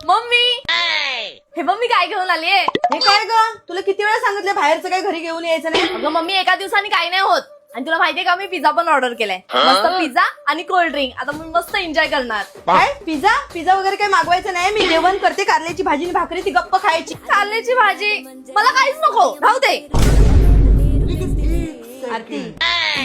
Mummy हे mummy काय घेऊन आलीये? हे काय ग, तुला किती वेळा सांगितलं बाहेरचं काय घरी घेऊन यायचं नाही. अगं मम्मी एका दिवसाने काही नाही होत. आणि तुला माहितीये का मी पिझ्झा पण ऑर्डर केलाय. मस्त पिझ्झा आणि कोल्ड ड्रिंक. आता मी मस्त एन्जॉय करणार. काय पिझ्झा पिझ्झा वगैरे काही मागवायचं नाही. मी जेवण करते, कारल्याची भाजी आणि भाकरी ती गप्प खायची. कारल्याची भाजी मला काहीच नको, राहू दे. आरती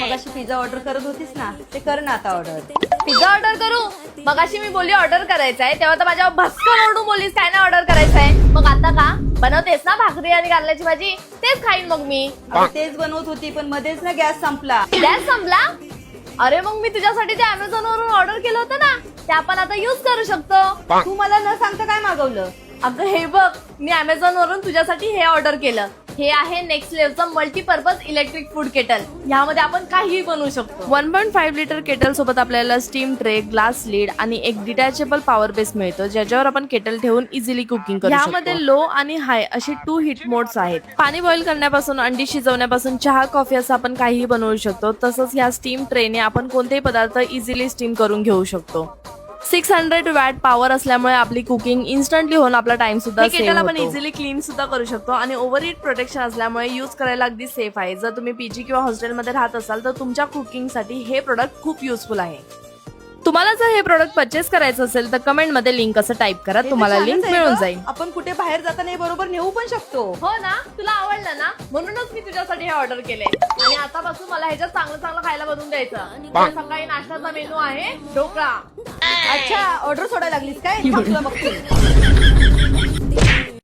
मग अशी पिझ्झा ऑर्डर करत होतीस ना, ते कर ना आता ऑर्डर. पिझ्झा ऑर्डर करू? मगाशी मी बोलली ऑर्डर करायचंय, तेव्हा तर माझ्यावर भस्कन ओरडून बोललीस काय नाही ऑर्डर करायचंय. मग आता का बनवतेस ना भाकरी आणि कारल्याची भाजी, तेच खाईन मग मी. तेच बनवत होती पण मध्येच ना गॅस संपला. गॅस संपला? अरे मग मी तुझ्यासाठी ते अमेझॉन वरून ऑर्डर केलं होतं ना, ते आपण आता युज करू शकतो. तू मला न सांगता काय मागवलं? अगं हे बघ, मी अमेझॉन वरून तुझ्यासाठी हे ऑर्डर केलं. हे आहे नेक्स्ट लेव्हलचं मल्टीपर्पज इलेक्ट्रिक फूड केटल. यामध्ये आपण काहीही बनवू शकतो. 1.5 लिटर केटल सोबत आपल्याला स्टीम ट्रे, ग्लास लीड आणि एक डिटॅचेबल पॉवर बेस मिळतो, ज्याच्यावर आपण केटल ठेवून इझिली कुकिंग करू शकतो. यामध्ये लो आणि हाय असे 2 हीट मोड्स आहेत. पाणी बॉईल करण्यापासून अंडी शिजवण्यापासून चहा, कॉफी असं आपण काहीही बनवू शकतो. तसंच या स्टीम ट्रेने आपण कोणतेही पदार्थ इझिली स्टीम करून घेऊ शकतो. 600 वॅट पॉवर असल्यामुळे आपली कुकिंग इन्स्टंटली होऊन आपला टाइम सुद्धा केटल आपण इझिली क्लीन सुद्धा करू शकतो. आणि ओव्हरहीट प्रोटेक्शन असल्यामुळे यूज करायला अगदी सेफ आहे. जर तुम्ही पीजी किंवा हॉस्टेलमध्ये राहत असाल तर तुमच्या कुकिंगसाठी हे प्रोडक्ट खूप युजफुल आहे. तुम्हाला जर हे प्रोडक्ट परचेस करायचं असेल तर कमेंट मध्ये लिंक असं टाईप करा, तुम्हाला लिंक मिळून जाईल. आपण कुठे बाहेर जाताना बरोबर नेऊ पण शकतो. हो ना, तुला आवडलं ना, म्हणूनच मी तुझ्यासाठी हे ऑर्डर केले. आणि आतापासून मला ह्याच्यात चांगलं चांगलं खायला बनवून द्यायचं. सकाळी नाश्त्याचा मेनू आहे ढोकळा. अच्छा ऑर्डर सोडायला लागलीस काय? थांब तुला बघते.